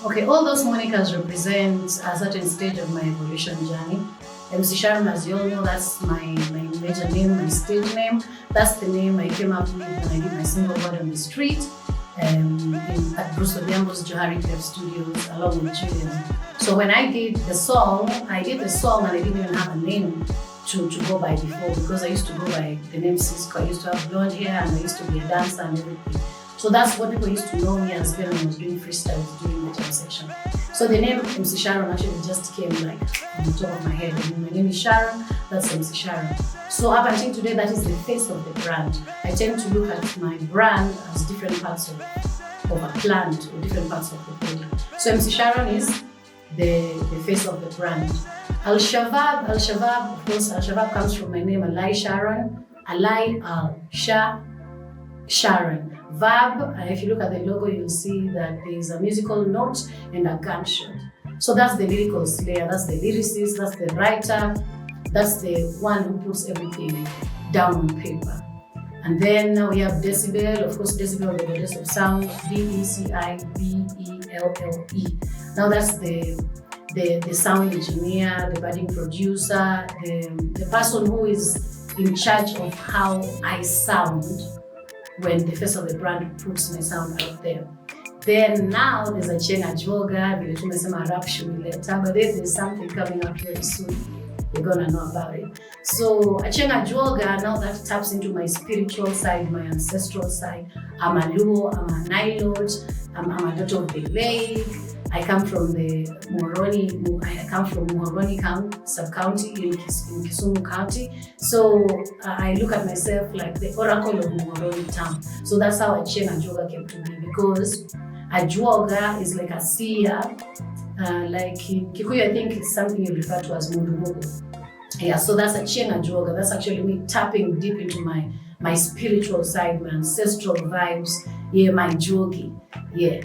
Okay, all those monikers represent a certain stage of my evolution journey. MC Sharon, as you all know, that's my major name, my stage name. That's the name I came up with when I did my single word on the street at Bruce Odhiambo's Johari Clef Studios along with Julian. So when I did the song and I didn't even have a name to go by before, because I used to go by the name Cisco. I used to have blonde hair and I used to be a dancer and everything. So that's what people used to know me as when I was doing freestyles during the jam section. So the name MC Sharon actually just came like on the top of my head. My name is Sharon, that's MC Sharon. So up until today, that is the face of the brand. I tend to look at my brand as different parts of a plant or different parts of the body. So MC Sharon is the face of the brand. Al-Shabab, of course, Al-Shabab comes from my name, Alai Sharon, Alai Sharon. Verb, if you look at the logo, you'll see that there is a musical note and a gunshot. So that's the lyrical slayer, that's the lyricist, that's the writer, that's the one who puts everything down on paper. And then now we have Decibel, of course, Decibel, the goddess of sound, Decibelle. Now that's the sound engineer, the budding producer, the person who is in charge of how I sound when the face of the brand puts my sound out there. Then now there's a Chenga Joga, but then there's something coming up very soon. You're gonna know about it. So a Chenga Joga, now that taps into my spiritual side, my ancestral side. I'm a Luo, I'm a Nilot, I'm a daughter of the lake. I come from Muhoroni sub-county in Kisumu County. So I look at myself like the oracle of Muhoroni town. So that's how Achenga Joga came to be, because a Joga is like a seer. Like in Kikuyu, I think it's something you refer to as Mundumogo. Yeah, so that's Achenga Joga. That's actually me tapping deep into my spiritual side, my ancestral vibes. Yeah, my jogi. Yeah.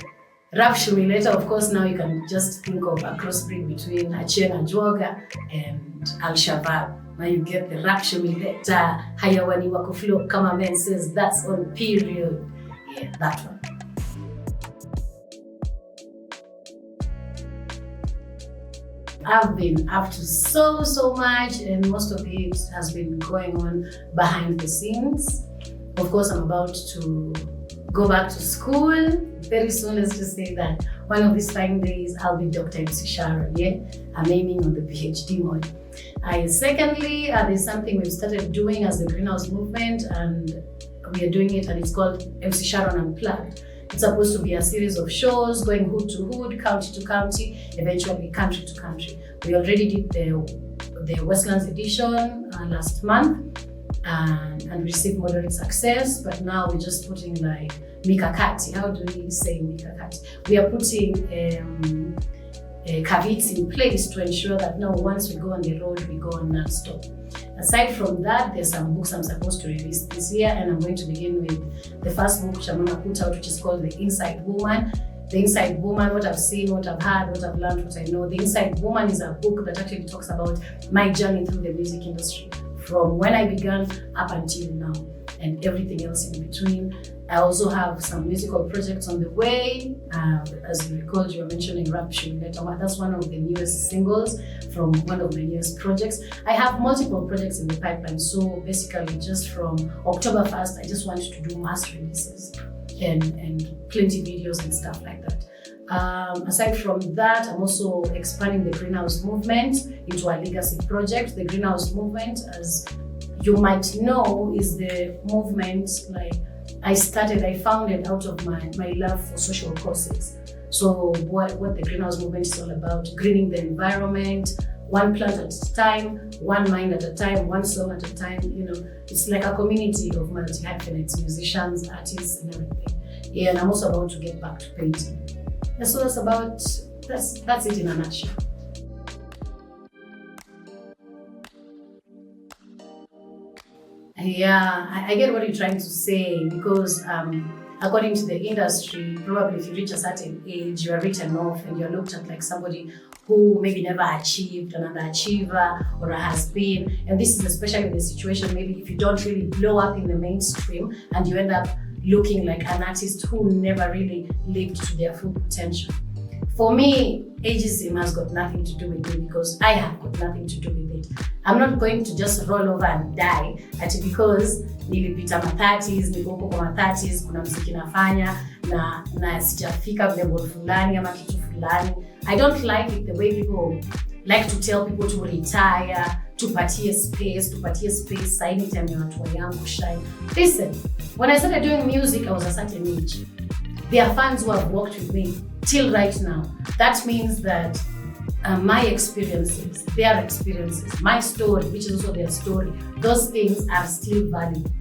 Rap Shumileta, of course, now you can just think of a crossbreed between Achenga Joga and Al-Shabab. Now you get the Rap Shumileta, Hayawani Wakuflo, Kama Man says, that's on period. Yeah, that one. I've been up to so much, and most of it has been going on behind the scenes. Of course, I'm about to go back to school very soon. Let's just say that one of these fine days I'll be Dr. MC Sharon. Yeah, I'm aiming on the PhD mode. Secondly, there's something we've started doing as the Greenhouse Movement, and we are doing it, and it's called MC Sharon Unplugged. It's supposed to be a series of shows going hood to hood, county to county, eventually country to country. We already did the Westlands edition last month and received moderate success, but now we're just putting like mikakati. How do we say mikakati? We are putting caveats in place to ensure that now once we go on the road, we go on non-stop. Aside from that, there's some books I'm supposed to release this year, and I'm going to begin with the first book which I'm going to put out, which is called The Inside Woman. The Inside Woman, what I've seen, what I've heard, what I've learned, what I know. The Inside Woman is a book that actually talks about my journey through the music industry, from when I began up until now, and everything else in between. I also have some musical projects on the way. As you recall, you were mentioning Rap Shumileta. That's one of the newest singles from one of my newest projects. I have multiple projects in the pipeline. So basically, just from October 1st, I just wanted to do mass releases and plenty videos and stuff like that. Aside from that, I'm also expanding the Greenhouse Movement into a legacy project. The Greenhouse Movement, as you might know, is the movement I founded out of my love for social causes. So what the Greenhouse Movement is all about, greening the environment, one plant at a time, one mind at a time, one song at a time. You know, it's like a community of multi-hyphenates, musicians, artists, and everything. Yeah, and I'm also about to get back to painting. And so that's it in a nutshell. Yeah, I get what you're trying to say, because according to the industry, probably if you reach a certain age, you are written off and you're looked at like somebody who maybe never achieved, an underachiever or a has-been. And this is especially the situation maybe if you don't really blow up in the mainstream and you end up looking like an artist who never really lived to their full potential. For me, ageism has got nothing to do with me because I have got nothing to do with it. I'm not going to just roll over and die ati because nilipita ma 30s, niko huko kwa ma 30s, kuna muziki nafanya na sijafika level fulani ama kitu fulani. I don't like it the way people like to tell people to retire, tupatie space, sign time ya watu yangu shine. Listen, when I started doing music, I was a certain age. There are fans who have worked with me till right now. That means that my experiences, their experiences, my story, which is also their story, those things are still valid.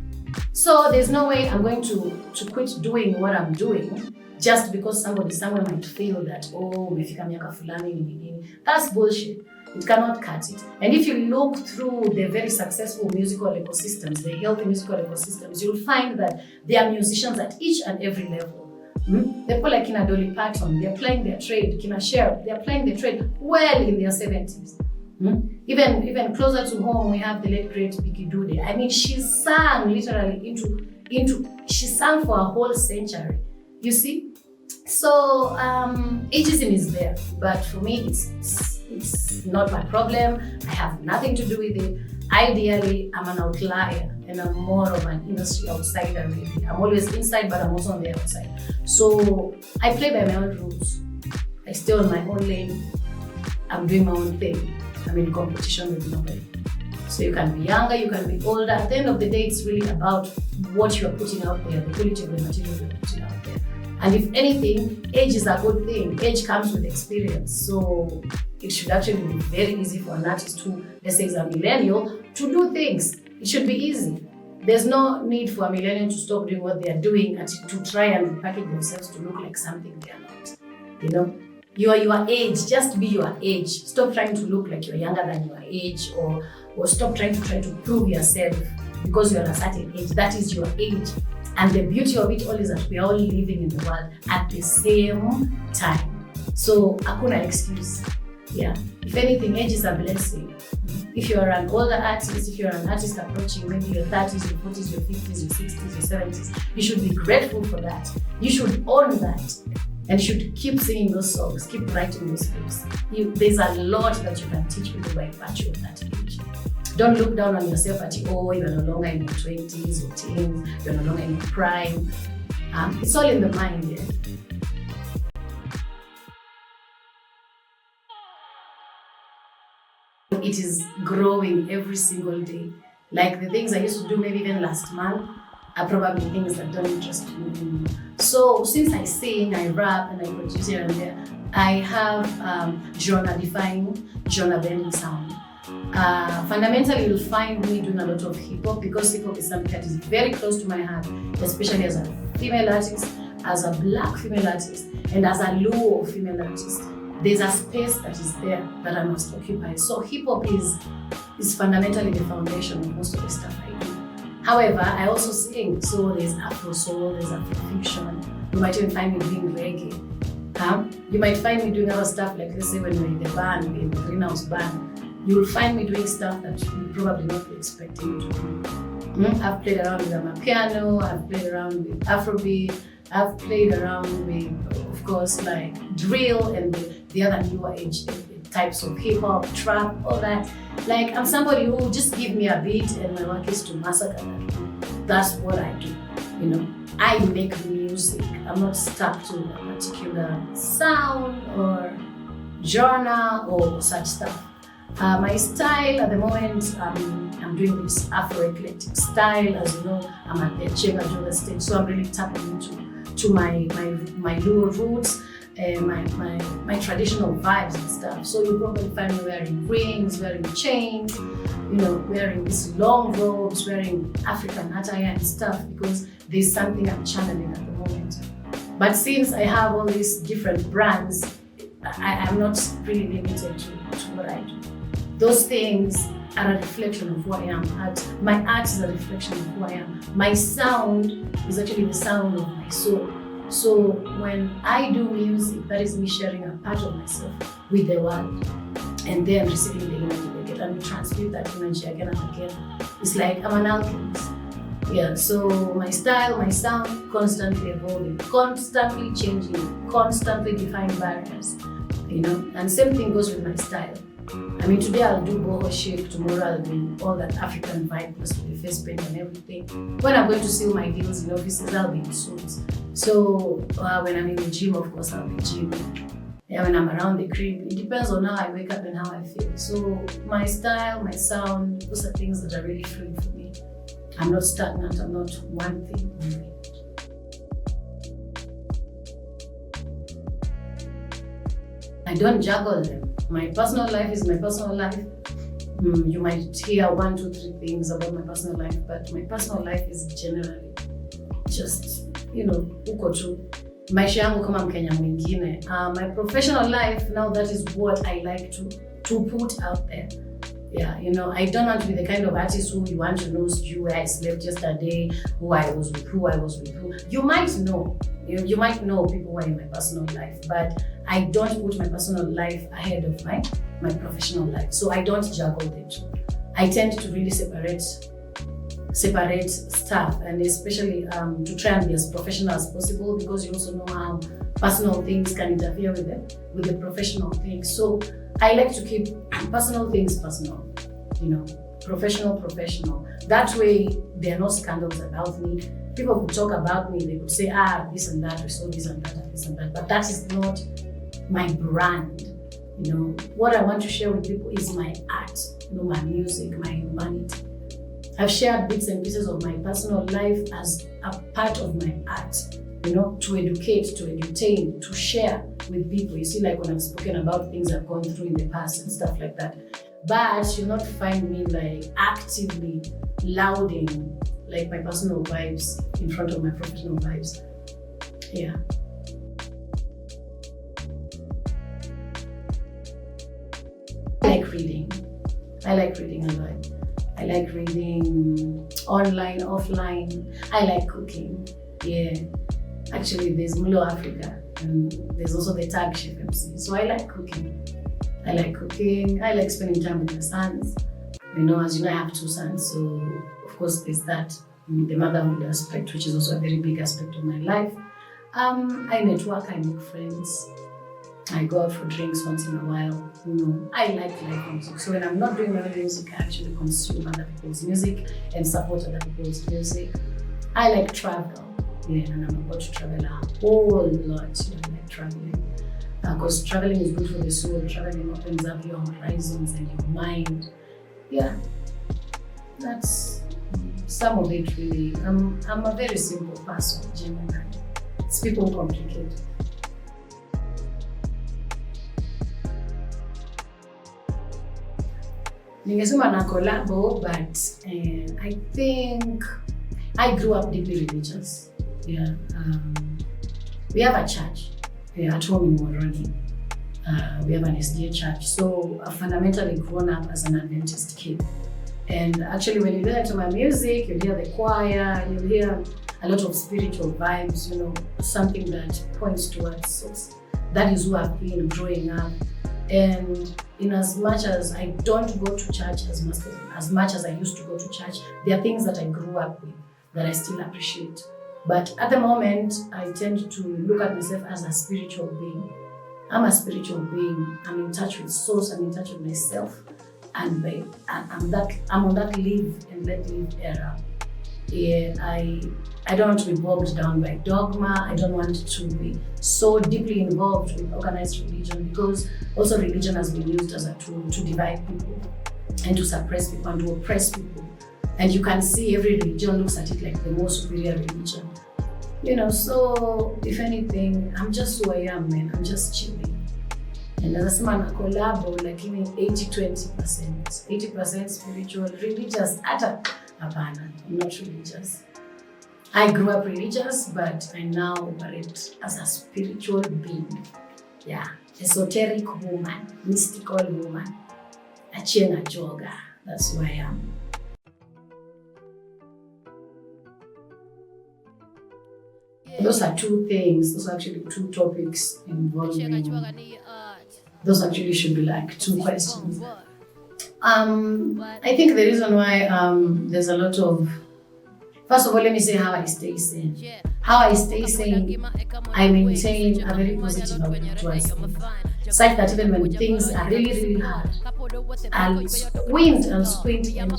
So there's no way I'm going to quit doing what I'm doing just because somebody somewhere might feel that, oh, umefika miaka fulani ni nini. That's bullshit. It cannot cut it. And if you look through the very successful musical ecosystems, the healthy musical ecosystems, you'll find that there are musicians at each and every level. People like Kina Dolly Parton, they're playing their trade. Kina Sharon, they're playing their trade well in their 70s. Even closer to home, we have the late great Biggie Dude. I mean, she sang literally she sang for a whole century. You see? So ageism is there, but for me, it's not my problem. I have nothing to do with it. Ideally, I'm an outlier and I'm more of an industry outsider really. I'm always inside, but I'm also on the outside. So I play by my own rules. I stay on my own lane. I'm doing my own thing. I'm in competition with nobody. So you can be younger, you can be older. At the end of the day, it's really about what you're putting out there, the quality of the material you're putting out there. And if anything, age is a good thing. Age comes with experience. So it should actually be very easy for an artist who, let's say, is a millennial, to do things. It should be easy. There's no need for a millennial to stop doing what they are doing and to try and package themselves to look like something they are not. You know, you are your age, just be your age. Stop trying to look like you're younger than your age, or stop trying to prove yourself because you're a certain age. That is your age. And the beauty of it all is that we are all living in the world at the same time. So, hakuna excuse. Yeah. If anything, age is a blessing. If you're an older artist, if you're an artist approaching maybe your 30s, your 40s, your 50s, your 60s, your 70s, you should be grateful for that. You should own that. And you should keep singing those songs, keep writing those lyrics. There's a lot that you can teach people by virtue of that age. Don't look down on yourself at, oh, you're no longer in your 20s or teens, you're no longer in your prime. It's all in the mind, yeah. It is growing every single day. Like the things I used to do maybe even last month are probably things that don't interest me anymore. So since I sing, I rap, and I produce here and there, I have genre-defining, genre-bending sound. Fundamentally, you'll find me doing a lot of hip-hop because hip-hop is something that is very close to my heart, especially as a female artist, as a black female artist, and as a Luo female artist. There's a space that is there that I must occupy. So hip-hop is fundamentally the foundation of most of the stuff I do. However, I also sing, so there's Afro soul, there's Afro fusion. You might even find me doing reggae. You might find me doing other stuff, like let's say when we're in the band, in the greenhouse band. You'll find me doing stuff that you probably not be expecting to do. I've played around with amapiano, I've played around with Afrobeat, I've played around with, of course, like drill and the other newer age types of hip hop, trap, all that. Like, I'm somebody who just give me a beat and my work is to massacre that. That's what I do, you know. I make music. I'm not stuck to a particular sound or genre or such stuff. My style at the moment, I'm doing this Afro-eclectic style. As you know, I'm at the Chega Yoga stage, so I'm really tapping into my Luo roots, my traditional vibes and stuff. So you probably find me wearing rings, wearing chains, you know, wearing these long robes, wearing African attire and stuff, because there's something I'm channeling at the moment. But since I have all these different brands, I'm not really limited to what I do. Those things are a reflection of who I am. My art is a reflection of who I am. My sound is actually the sound of my soul. So when I do music, that is me sharing a part of myself with the world, and then receiving the energy they get, and we transmute that energy again and again. It's like I'm an alchemist. Yeah, so my style, my sound, constantly evolving, constantly changing, constantly defying barriers, and same thing goes with my style. I mean, today I'll do boho chic, tomorrow I'll do all that African vibe plus with the face paint and everything. When I'm going to seal my deals in offices, I'll be in suits. So when I'm in the gym, of course, I'll be gymming. Yeah, when I'm around the crib, it depends on how I wake up and how I feel. So my style, my sound, those are things that are really fluid for me. I'm not stagnant, I'm not one thing only. I don't juggle them. My personal life is my personal life. You might hear 1, 2, 3 things about my personal life, but my personal life is generally just, uko tu. Maisha yangu kama Mkenya mwingine. My professional life, now that is what I like to put out there. Yeah, I don't want to be the kind of artist who you want to know where I slept yesterday, who I was with who. You might know. You might know people who are in my personal life, but I don't put my personal life ahead of my professional life. So I don't juggle the two. I tend to really separate stuff, and especially to try and be as professional as possible, because you also know how personal things can interfere with the professional things. So I like to keep personal things personal, professional. That way there are no scandals about me. People could talk about me, they could say, this and that, we saw this and that and this and that, but that is not my brand. What I want to share with people is my art, my music, my humanity. I've shared bits and pieces of my personal life as a part of my art, to educate, to entertain, to share with people. You see, like when I've spoken about things I've gone through in the past and stuff like that. But you'll not find me like actively lauding like my personal vibes in front of my professional vibes. Yeah. I like reading a lot. I like reading online, offline. I like cooking. Yeah. Actually, there's Mulo Africa and there's also the tag chef MC. So I like cooking. I like spending time with my sons. As you know, I have 2 sons. So of course there's that, the motherhood aspect, which is also a very big aspect of my life. I network, I make friends. I go out for drinks once in a while. I like live music. So when I'm not doing my own music, I actually consume other people's music and support other people's music. I like travel. Yeah, and I'm about to travel a whole lot. I like traveling. Because traveling is good for the soul. Traveling opens up your horizons and your mind. Yeah, that's some of it really. I'm a very simple person, generally. It's people complicate. Ningesema na collabo, but I think I grew up deeply religious. Yeah, we have a church at home in Moroni. We have an SDA church, so I've fundamentally grown up as an Adventist kid. And actually, when you listen to my music, you hear the choir, you hear a lot of spiritual vibes, something that points towards source. That is who I've been growing up. And in as much as I don't go to church as much as I used to go to church, there are things that I grew up with that I still appreciate. But at the moment, I tend to look at myself as a spiritual being. I'm a spiritual being. I'm in touch with source. I'm in touch with myself, and I'm on that live and let live era. Yeah, I don't want to be bogged down by dogma. I don't want to be so deeply involved with organized religion, because also religion has been used as a tool to divide people and to suppress people and to oppress people. And you can see every religion looks at it like the most superior religion. So if anything, I'm just who I am, man. I'm just chilling. And as a man, I collabo like 80-20%. 80% spiritual, religious. Apana, I'm not religious. I grew up religious, but I now operate as a spiritual being. Yeah, esoteric woman, mystical woman, a Chiena Joga. That's who I am. Those are 2 things. Those are actually 2 topics involving. Those actually should be like 2 questions. I think the reason why there's a lot of First of all, let me say how I stay sane. How I stay sane, I maintain a very positive outlook towards things. Such that even when things are really, really hard, I'll squint and squint and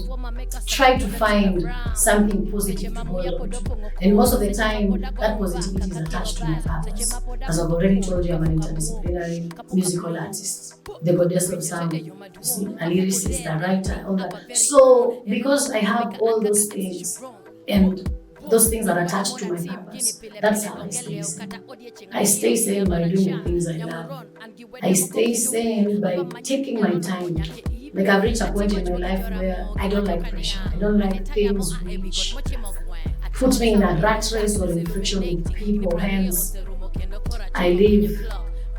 try to find something positive to hold on to. And most of the time, that positivity is attached to my purpose. As I've already told you, I'm an interdisciplinary musical artist, the goddess of sound, you see, a lyricist, a writer, all that. So, because I have all those things, and those things are attached to my purpose, that's how I stay sane. I stay sane by doing the things I love. I stay sane by taking my time. Like, I've reached a point in my life where I don't like pressure. I don't like things which put me in a rat race or in friction with people. Hence, I live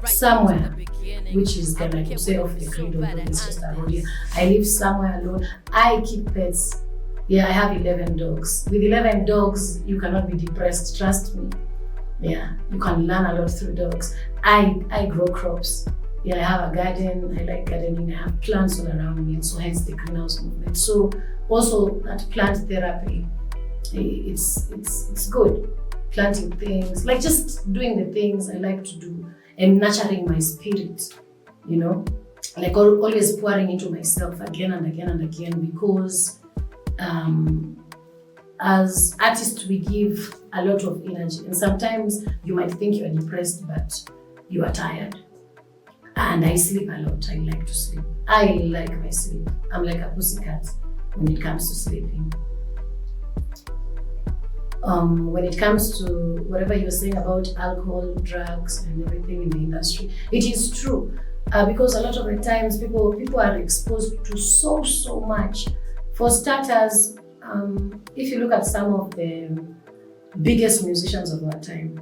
somewhere which is kind of like you say off the grid, or it's just a road here. I live somewhere alone. I keep pets. Yeah, I have 11 dogs. With 11 dogs, you cannot be depressed, trust me. Yeah, you can learn a lot through dogs. I grow crops. Yeah, I have a garden. I like gardening. I have plants all around me, and so hence the greenhouse movement. So also that plant therapy, it's good. Planting things, like just doing the things I like to do and nurturing my spirit, you know, like always pouring into myself again and again and again, because as artists, we give a lot of energy, and sometimes you might think you're depressed, but you are tired. And I sleep a lot. I like to sleep. I like my sleep. I'm like a pussycat when it comes to sleeping. When it comes to whatever you were saying about alcohol, drugs, and everything in the industry, it is true, because a lot of the times people are exposed to so much. For starters, if you look at some of the biggest musicians of our time,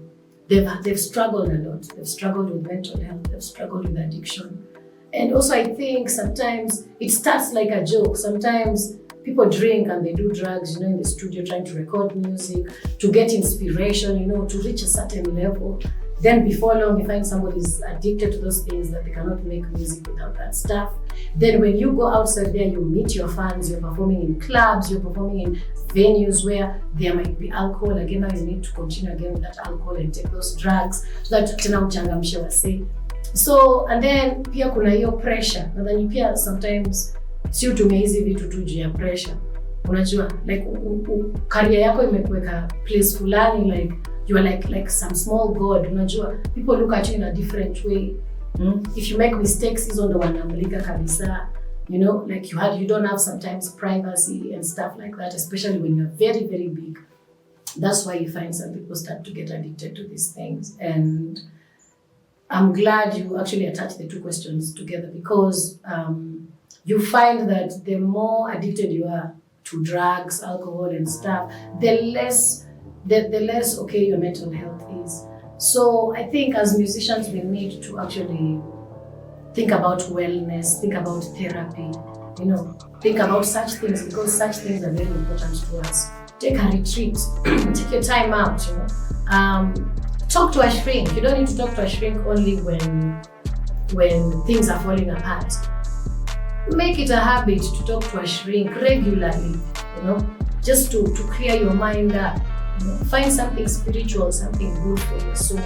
they've struggled a lot. They've struggled with mental health. They've struggled with addiction. And also, I think sometimes it starts like a joke. Sometimes people drink and they do drugs, you know, in the studio trying to record music, to get inspiration, you know, to reach a certain level. Then before long, you find somebody's addicted to those things that they cannot make music without that stuff. Then when you go outside there, you meet your fans, you're performing in clubs, you're performing in venues where there might be alcohol. Again, now you need to continue again with that alcohol and take those drugs so that tena uchangamshe wase. So, and then pia kuna hiyo pressure. Na then pia sometimes si utumia hizi vitu tu juu ya pressure. Unajua, like career yako imekuweka place fulani, like you are like some small god. Unajua, people look at you in a different way. If you make mistakes, hizo ndo wanamulika kabisa. You know, like you don't have sometimes privacy and stuff like that, especially when you're very, very big. That's why you find some people start to get addicted to these things. And I'm glad you actually attached the two questions together, because you find that the more addicted you are to drugs, alcohol, and stuff, the less okay your mental health is. So I think as musicians, we need to actually think about wellness, think about therapy, you know, think about such things, because such things are very important to us. Take a retreat, take your time out, you know. Talk to a shrink. You don't need to talk to a shrink only when things are falling apart. Make it a habit to talk to a shrink regularly, you know, just to clear your mind up. You know, find something spiritual, something good for your soul,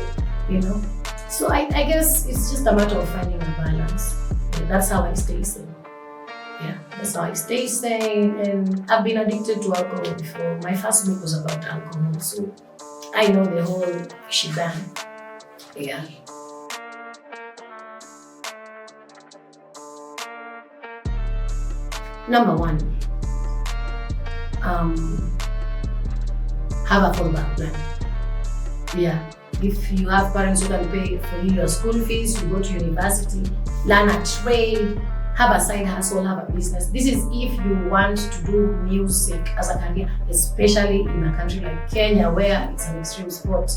you know. So I guess it's just a matter of finding a balance. Yeah, that's how I stay sane. Yeah, that's how I stay sane. And I've been addicted to alcohol before. My first book was about alcohol, so I know the whole shebang. Yeah. Number one, have a fallback plan. Yeah. If you have parents who can pay for you your school fees, you go to university, learn a trade, have a side hustle, have a business. This is if you want to do music as a career, especially in a country like Kenya where it's an extreme sport.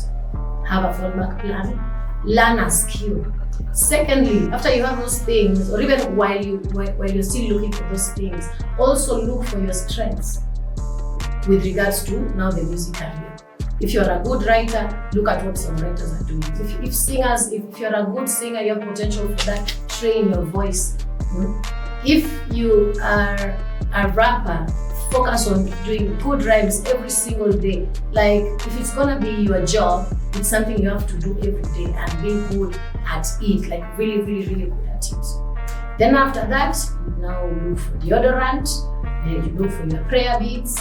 Have a fallback plan, learn a skill. Secondly, after you have those things, or even while you're still looking for those things, also look for your strengths with regards to now the music career. If you're a good writer, look at what some writers are doing. If you're a good singer, you have potential for that, train your voice. If you are a rapper, focus on doing good rhymes every single day. Like if it's gonna be your job, it's something you have to do every day and be good at it, like really, really, really good at it. Then after that, you now look for deodorant, and you look for your prayer beads,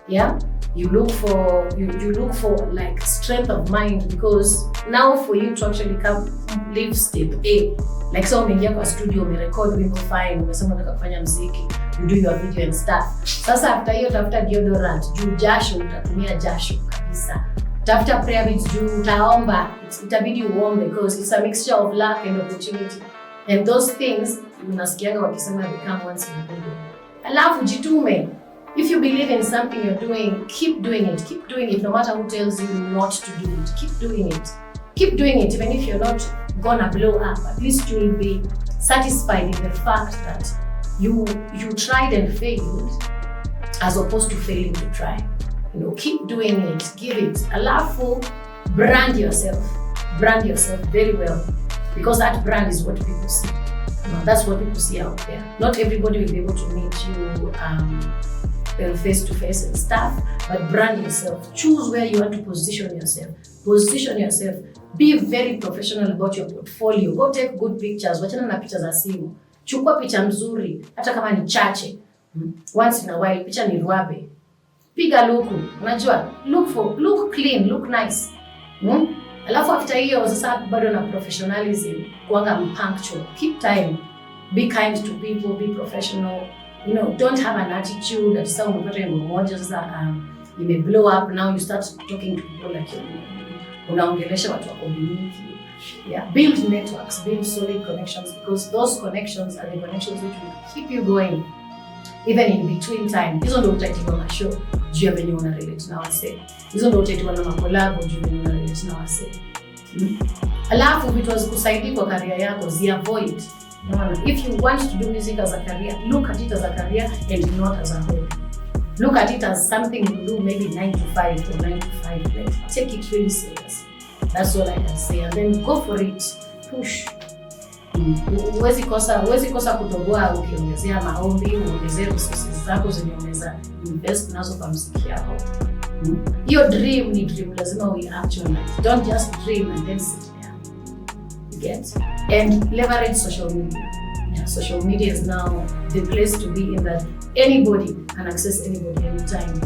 yeah. You look for like strength of mind, because now for you to actually come live step A, like so umeingia kwa studio, umerecord wimbo fine, umesema unataka kufanya muziki, you do your video and stuff. Sasa after hiyo tafuta deodorant, juu jasho utatumia jasho kabisa. Tafuta prayer beads, juu utaomba, itabidi uombe because it's a mixture of luck and opportunity. And those things unasikiaga wakisema become once in a blue. Alafu jitume. If you believe in something you're doing, keep doing it. Keep doing it no matter who tells you not to do it. Keep doing it. Keep doing it even if you're not gonna blow up. At least you'll be satisfied in the fact that you tried and failed as opposed to failing to try. You know, keep doing it. Give it. Alafu, brand yourself. Brand yourself very well, because that brand is what people see. That's what people see out there. Not everybody will be able to meet you face to face and stuff, but brand yourself. Choose where you want to position yourself. Position yourself. Be very professional about your portfolio. Go take good pictures. Wachana na picha za simu. Chukua picha mzuri, hata kama ni chache. Once in a while, picha ni ruabe. Piga luku. Unajua, look clean, look nice. Alafu after hiyo sasa bado na professionalism, kuanga punctual. Keep time. Be kind to people, be professional. You know, don't have an attitude that sasa umepata wimbo moja sasa you blow up, now you start talking to people like unaongelesha watu wako beneath you. Yeah, build networks, build solid connections, because those connections are the connections which will keep you going even in between time. Hizo ndio utaitiwa na show juu ya venye una relate na wase. Hizo ndio utaitiwa na makolabo juu ya venye una relate na wase. Alafu vitu wazikusaidia kwa career yako, avoid. If you want to do music as a career, look at it as a career and not as a hobby. Look at it as something you do maybe 9 to 5 or 9 to 5. Like, take it really serious. That's all I can say. And then go for it. Push. Huwezi kosa kutoboa ukiongezea maombi, uongezea resources zako zenye unaweza invest nazo kwa muziki yako. Your dream ni dream, lazima we actualize. Don't just dream and then sit there. You get? And leverage social media. Yeah, social media is now the place to be, in that anybody can access anybody anytime.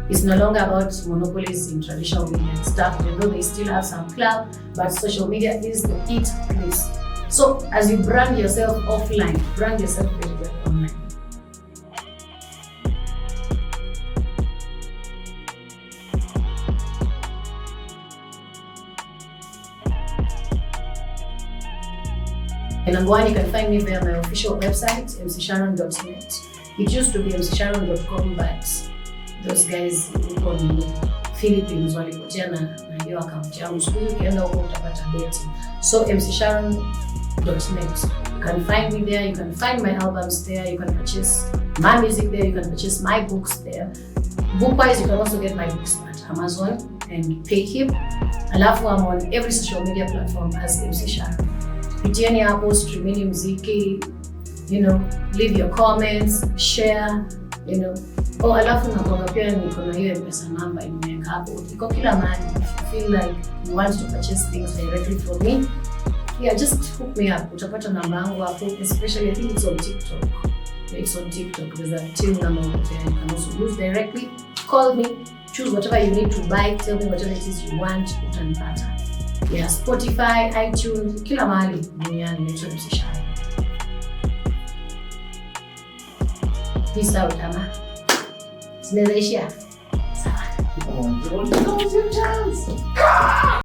It's no longer about monopolies in traditional media and stuff, even though they still have some clout, but social media is the it place. So as you brand yourself offline, brand yourself very well online. And number one, you can find me via my official website, mcsharon.net. It used to be mcsharon.com, but those guys huko ni Philippines walipotea na hiyo account yangu. Siku hiyo ukienda huko utapata beti. So mcsharon.net. You can find me there, you can find my albums there, you can purchase my music there, you can purchase my books there. Book-wise, you can also get my books at Amazon and Payhip. Alafu I'm on every social media platform as MC Sharon. Pitieni hapo, streamini muziki, you know, leave your comments, share, you know. Oh, alafu nakuanga pia niko na hiyo M-Pesa number nimeweka hapo. Iko kila mahali. If you feel like you want to purchase things directly from me, yeah, just hook me up. Utapata namba yangu hapo, especially I think it's on TikTok. It's on TikTok. There's a till number over there you can also use directly. Call me, choose whatever you need to buy, tell me whatever it is you want, utanipata. Yeah, Spotify, iTunes, kila mahali duniani naitwa MC Sharon. Peace out, ama. Sinaweza ishia. Sawa.